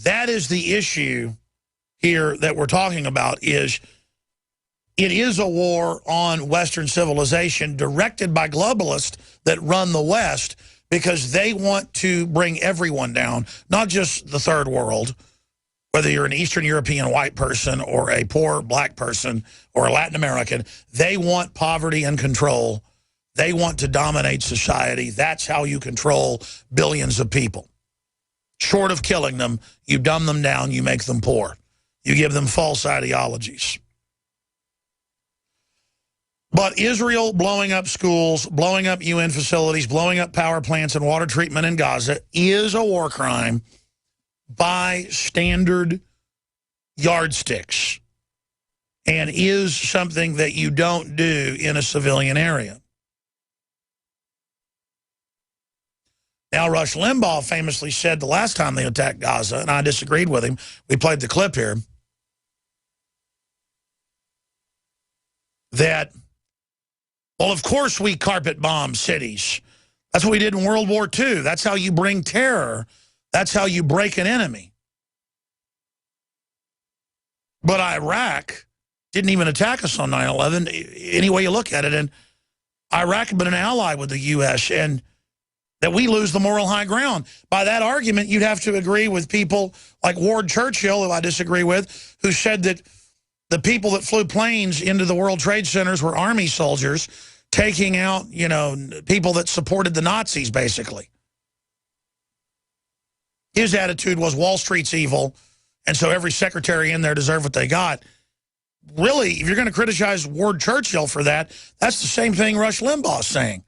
That is the issue here that we're talking about. Is it is a war on Western civilization directed by globalists that run the West because they want to bring everyone down, not just the third world, whether you're an Eastern European white person or a poor black person or a Latin American. They want poverty and control. They want to dominate society. That's how you control billions of people. Short of killing them, you dumb them down, you make them poor. You give them false ideologies. But Israel blowing up schools, blowing up UN facilities, blowing up power plants and water treatment in Gaza is a war crime by standard yardsticks, and is something that you don't do in a civilian area. Now, Rush Limbaugh famously said the last time they attacked Gaza, and I disagreed with him. We played the clip here, that, well, of course we carpet bomb cities. That's what we did in World War II. That's how you bring terror. That's how you break an enemy. But Iraq didn't even attack us on 9/11, any way you look at it. And Iraq had been an ally with the U.S., and that we lose the moral high ground. By that argument, you'd have to agree with people like Ward Churchill, who I disagree with, who said that the people that flew planes into the World Trade Centers were army soldiers taking out, you know, people that supported the Nazis, basically. His attitude was Wall Street's evil, and so every secretary in there deserved what they got. Really, if you're going to criticize Ward Churchill for that, that's the same thing Rush Limbaugh's saying.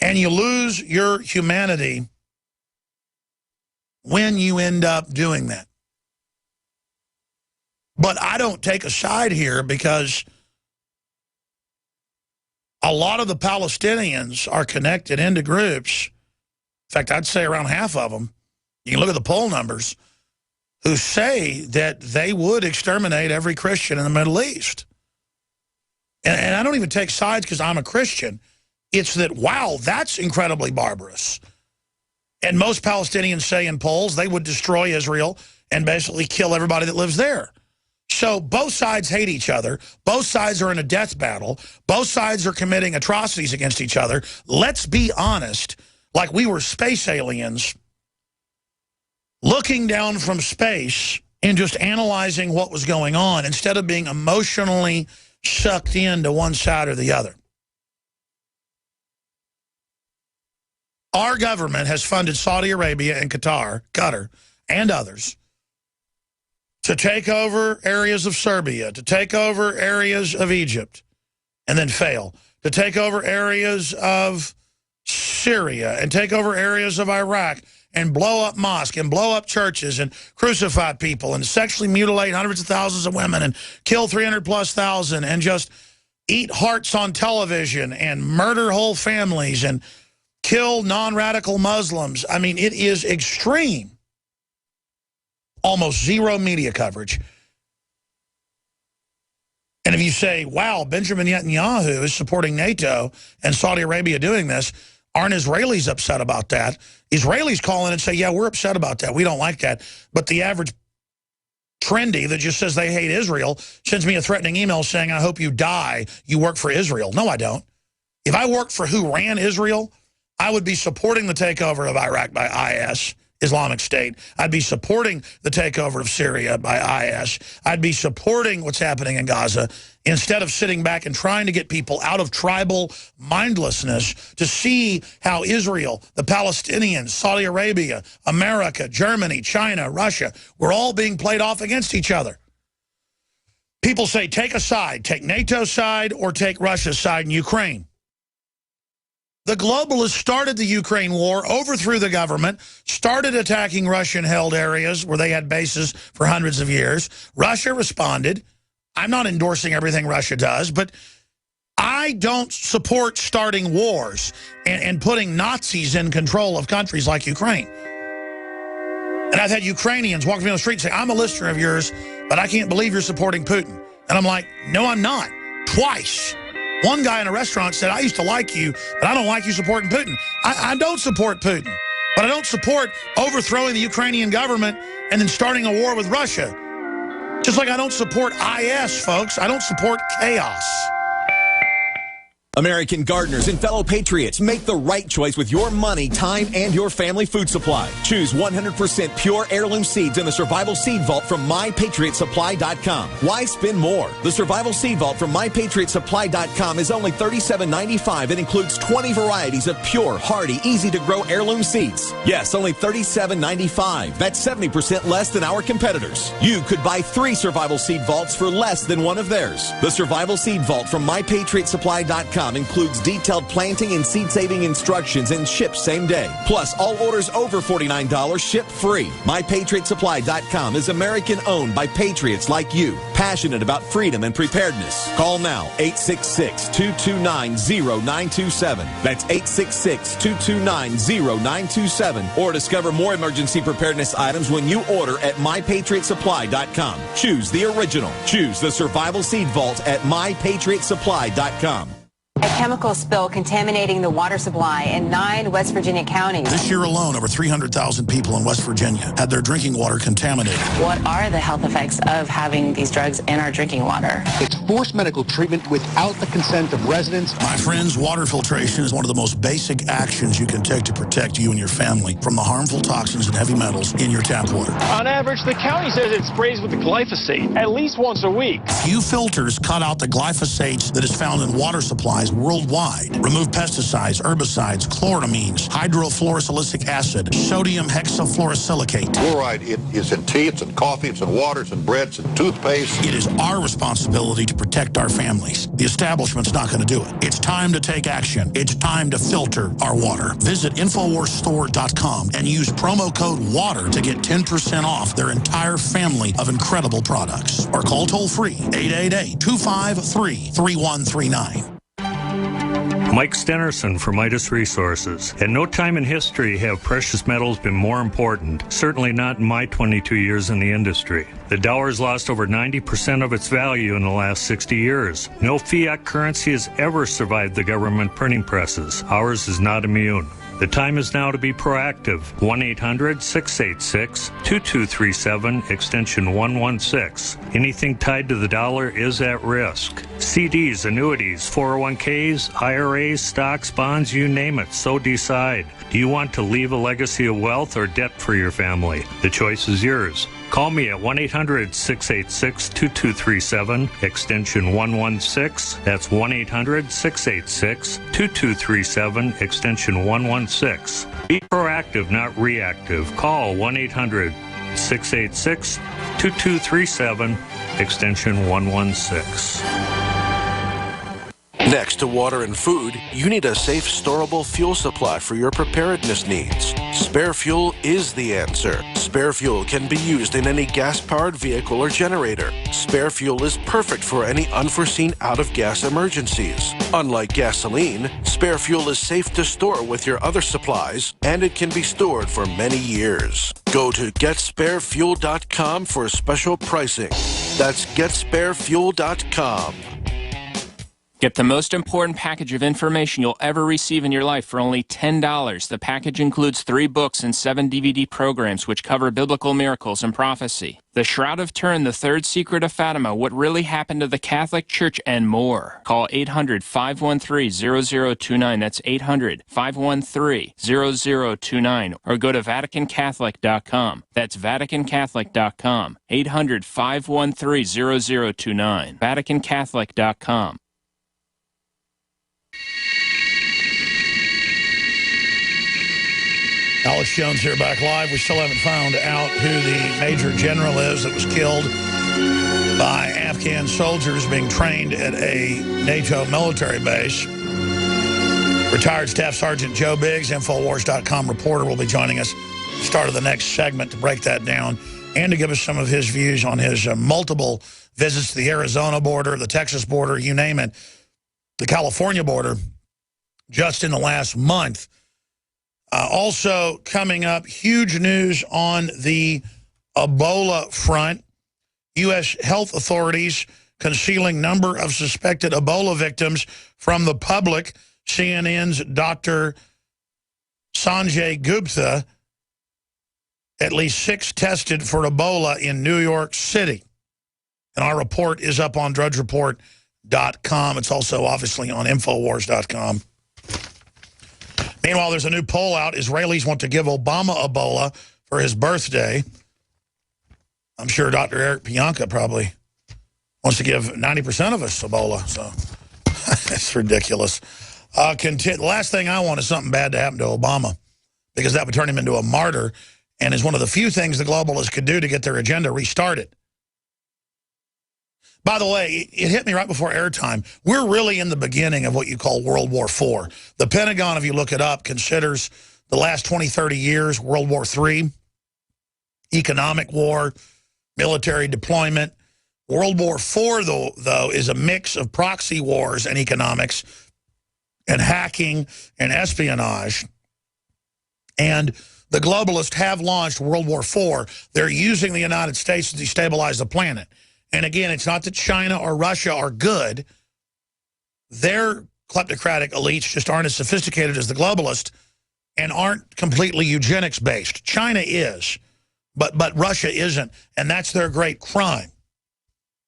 And you lose your humanity when you end up doing that. But I don't take a side here because a lot of the Palestinians are connected into groups. In fact, I'd say around half of them, you can look at the poll numbers, who say that they would exterminate every Christian in the Middle East. And I don't even take sides because I'm a Christian. It's that, wow, that's incredibly barbarous. And most Palestinians say in polls they would destroy Israel and basically kill everybody that lives there. So both sides hate each other. Both sides are in a death battle. Both sides are committing atrocities against each other. Let's be honest, like we were space aliens looking down from space and just analyzing what was going on instead of being emotionally sucked into one side or the other. Our government has funded Saudi Arabia and Qatar, and others, to take over areas of Serbia, to take over areas of Egypt, and then fail, to take over areas of Syria, and take over areas of Iraq, and blow up mosques, and blow up churches, and crucify people, and sexually mutilate hundreds of thousands of women, and kill 300,000+, and just eat hearts on television, and murder whole families, and kill non-radical Muslims. I mean, it is extreme. Almost zero media coverage. And if you say, wow, Benjamin Netanyahu is supporting NATO and Saudi Arabia doing this, aren't Israelis upset about that? Israelis call in and say, yeah, we're upset about that. We don't like that. But the average trendy that just says they hate Israel sends me a threatening email saying, I hope you die. You work for Israel. No, I don't. If I worked for who ran Israel, I would be supporting the takeover of Iraq by IS, Islamic State. I'd be supporting the takeover of Syria by IS. I'd be supporting what's happening in Gaza instead of sitting back and trying to get people out of tribal mindlessness to see how Israel, the Palestinians, Saudi Arabia, America, Germany, China, Russia, we're all being played off against each other. People say, take a side, take NATO's side or take Russia's side in Ukraine. The globalists started the Ukraine war, overthrew the government, started attacking Russian-held areas where they had bases for hundreds of years. Russia responded. I'm not endorsing everything Russia does, but I don't support starting wars and putting Nazis in control of countries like Ukraine. And I've had Ukrainians walk me on the street and say, I'm a listener of yours, but I can't believe you're supporting Putin. And I'm like, no, I'm not. Twice. One guy in a restaurant said, I used to like you, but I don't like you supporting Putin. I don't support Putin, but But I don't support overthrowing the Ukrainian government and then starting a war with Russia. Just like I don't support IS, folks. I don't support chaos. American gardeners and fellow patriots, make the right choice with your money, time, and your family food supply. Choose 100% pure heirloom seeds in the Survival Seed Vault from MyPatriotSupply.com. Why spend more? The Survival Seed Vault from MyPatriotSupply.com is only $37.95 and includes 20 varieties of pure, hardy, easy-to-grow heirloom seeds. Yes, only $37.95. That's 70% less than our competitors. You could buy 3 Survival Seed Vaults for less than one of theirs. The Survival Seed Vault from MyPatriotSupply.com includes detailed planting and seed-saving instructions and ships same day. Plus, all orders over $49 ship free. MyPatriotSupply.com is American-owned by patriots like you, passionate about freedom and preparedness. Call now, 866-229-0927. That's 866-229-0927. Or discover more emergency preparedness items when you order at MyPatriotSupply.com. Choose the original. Choose the Survival Seed Vault at MyPatriotSupply.com. A chemical spill contaminating the water supply in 9 West Virginia counties. This year alone, over 300,000 people in West Virginia had their drinking water contaminated. What are the health effects of having these drugs in our drinking water? It's forced medical treatment without the consent of residents. My friends, water filtration is one of the most basic actions you can take to protect you and your family from the harmful toxins and heavy metals in your tap water. On average, the county says it sprays with the glyphosate at least once a week. Few filters cut out the glyphosates that is found in water supplies worldwide. Remove pesticides, herbicides, chloramines, hydrofluorosilicic acid, sodium hexafluorosilicate. Fluoride, it is in tea, it's in coffee, it's in water, it's in bread, it's in toothpaste. It is our responsibility to protect our families. The establishment's not going to do it. It's time to take action. It's time to filter our water. Visit InfoWarsStore.com and use promo code WATER to get 10% off their entire family of incredible products. Or call toll-free 888-253-3139. Mike Stenerson for Midas Resources. At no time in history have precious metals been more important, certainly not in my 22 years in the industry. The dollar has lost over 90% of its value in the last 60 years. No fiat currency has ever survived the government printing presses. Ours is not immune. The time is now to be proactive. 1-800-686-2237, extension 116. Anything tied to the dollar is at risk. CDs, annuities, 401ks, IRAs, stocks, bonds, you name it, so decide. Do you want to leave a legacy of wealth or debt for your family? The choice is yours. Call me at 1-800-686-2237, extension 116. That's 1-800-686-2237, extension 116. Be proactive, not reactive. Call 1-800-686-2237, extension 116. Next to water and food, you need a safe, storable fuel supply for your preparedness needs. Spare Fuel is the answer. Spare Fuel can be used in any gas-powered vehicle or generator. Spare Fuel is perfect for any unforeseen out-of-gas emergencies. Unlike gasoline, Spare Fuel is safe to store with your other supplies, and it can be stored for many years. Go to GetSpareFuel.com for special pricing. That's GetSpareFuel.com. Get the most important package of information you'll ever receive in your life for only $10. The package includes 3 books and 7 DVD programs which cover biblical miracles and prophecy. The Shroud of Turin, The Third Secret of Fatima, What Really Happened to the Catholic Church, and more. Call 800-513-0029. That's 800-513-0029. Or go to VaticanCatholic.com. That's VaticanCatholic.com. 800-513-0029. VaticanCatholic.com. Alex Jones here, back live. We still haven't found out who the major general is that was killed by Afghan soldiers being trained at a NATO military base. Retired Staff Sergeant Joe Biggs, Infowars.com reporter, will be joining us at the start of the next segment to break that down and to give us some of his views on his multiple visits to the Arizona border, the Texas border, you name it, the California border, just in the last month. Also coming up, huge news on the Ebola front. U.S. health authorities concealing number of suspected Ebola victims from the public. CNN's Dr. Sanjay Gupta At least 6 tested for Ebola in New York City. And our report is up on drudgereport.com. It's also obviously on Infowars.com. Meanwhile, there's a new poll out. Israelis want to give Obama Ebola for his birthday. I'm sure Dr. Eric Pianka probably wants to give 90% of us Ebola. So it's ridiculous. The last thing I want is something bad to happen to Obama, because that would turn him into a martyr, and is one of the few things the globalists could do to get their agenda restarted. By the way, it hit me right before airtime. We're really in the beginning of what you call World War IV. The Pentagon, if you look it up, considers the last 20, 30 years World War III, economic war, military deployment. World War IV, though, is a mix of proxy wars and economics and hacking and espionage. And the globalists have launched World War IV. They're using the United States to destabilize the planet. And again, it's not that China or Russia are good. Their kleptocratic elites just aren't as sophisticated as the globalists and aren't completely eugenics-based. China is, but Russia isn't, and that's their great crime.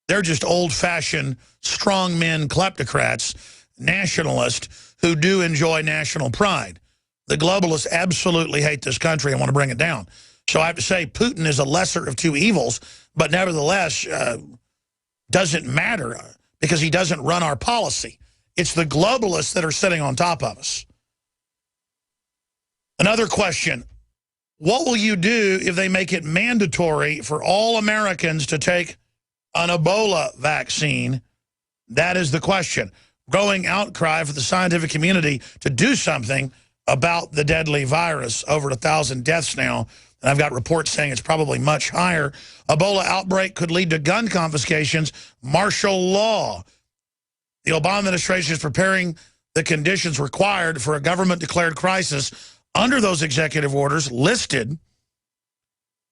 They're just old-fashioned strongmen kleptocrats, nationalists who do enjoy national pride. The globalists absolutely hate this country and want to bring it down. So I have to say Putin is a lesser of two evils, but nevertheless doesn't matter because he doesn't run our policy. It's the globalists that are sitting on top of us. Another question, what will you do if they make it mandatory for all Americans to take an Ebola vaccine? That is the question. Growing outcry for the scientific community to do something about the deadly virus. Over 1,000 deaths now. And I've got reports saying it's probably much higher. Ebola outbreak could lead to gun confiscations, martial law. The Obama administration is preparing the conditions required for a government-declared crisis under those executive orders listed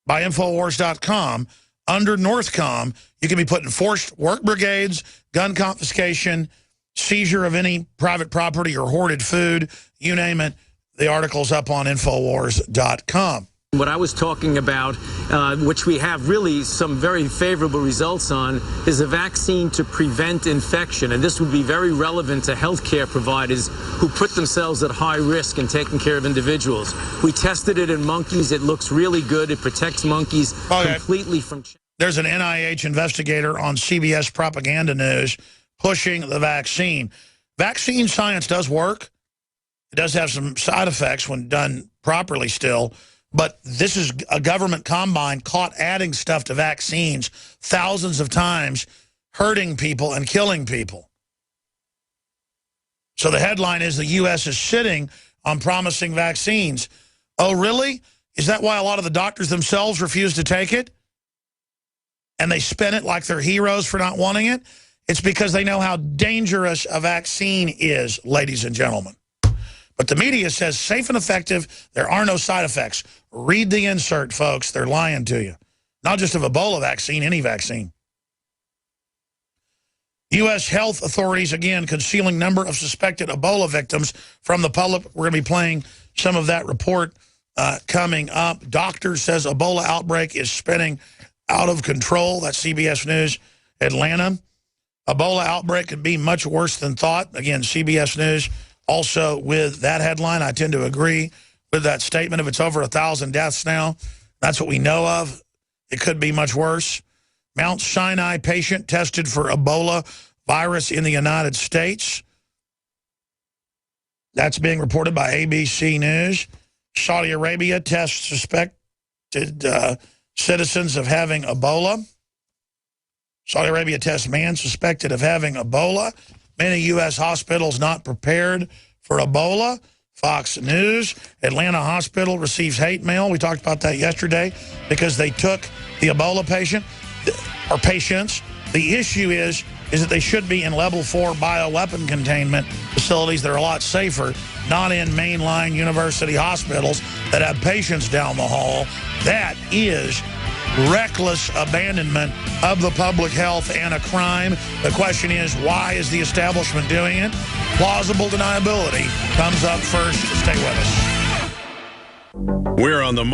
by Infowars.com. Under NORTHCOM, you can be put in forced work brigades, gun confiscation, seizure of any private property or hoarded food, you name it. The article's up on Infowars.com. What I was talking about, which we have really some very favorable results on, is a vaccine to prevent infection. And this would be very relevant to healthcare providers who put themselves at high risk in taking care of individuals. We tested it in monkeys. It looks really good. It protects monkeys completely from... There's an NIH investigator on CBS Propaganda News pushing the vaccine. Vaccine science does work. It does have some side effects when done properly still. But this is a government combine caught adding stuff to vaccines thousands of times, hurting people and killing people. So the headline is the U.S. is sitting on promising vaccines. Oh, really? Is that why a lot of the doctors themselves refuse to take it? And they spin it like they're heroes for not wanting it? It's because they know how dangerous a vaccine is, ladies and gentlemen. But the media says safe and effective, there are no side effects. Read the insert, folks. They're lying to you. Not just of Ebola vaccine, any vaccine. U.S. health authorities, again, concealing number of suspected Ebola victims from the public. We're going to be playing some of that report coming up. Doctor says Ebola outbreak is spinning out of control. That's CBS News Atlanta. Ebola outbreak could be much worse than thought. Again, CBS News. Also, with that headline, I tend to agree with that statement. If it's over 1,000 deaths now, that's what we know of. It could be much worse. Mount Sinai patient tested for Ebola virus in the United States. That's being reported by ABC News. Saudi Arabia tests suspected citizens of having Ebola. Saudi Arabia tests man suspected of having Ebola. Many U.S. hospitals not prepared for Ebola. Fox News. Atlanta hospital receives hate mail. We talked about that yesterday because they took the Ebola patient or patients. The issue is that they should be in level 4 bioweapon containment facilities that are a lot safer, not in mainline university hospitals that have patients down the hall. That is reckless abandonment of the public health and a crime. The question is, why is the establishment doing it? Plausible deniability comes up first. Stay with us. We're on the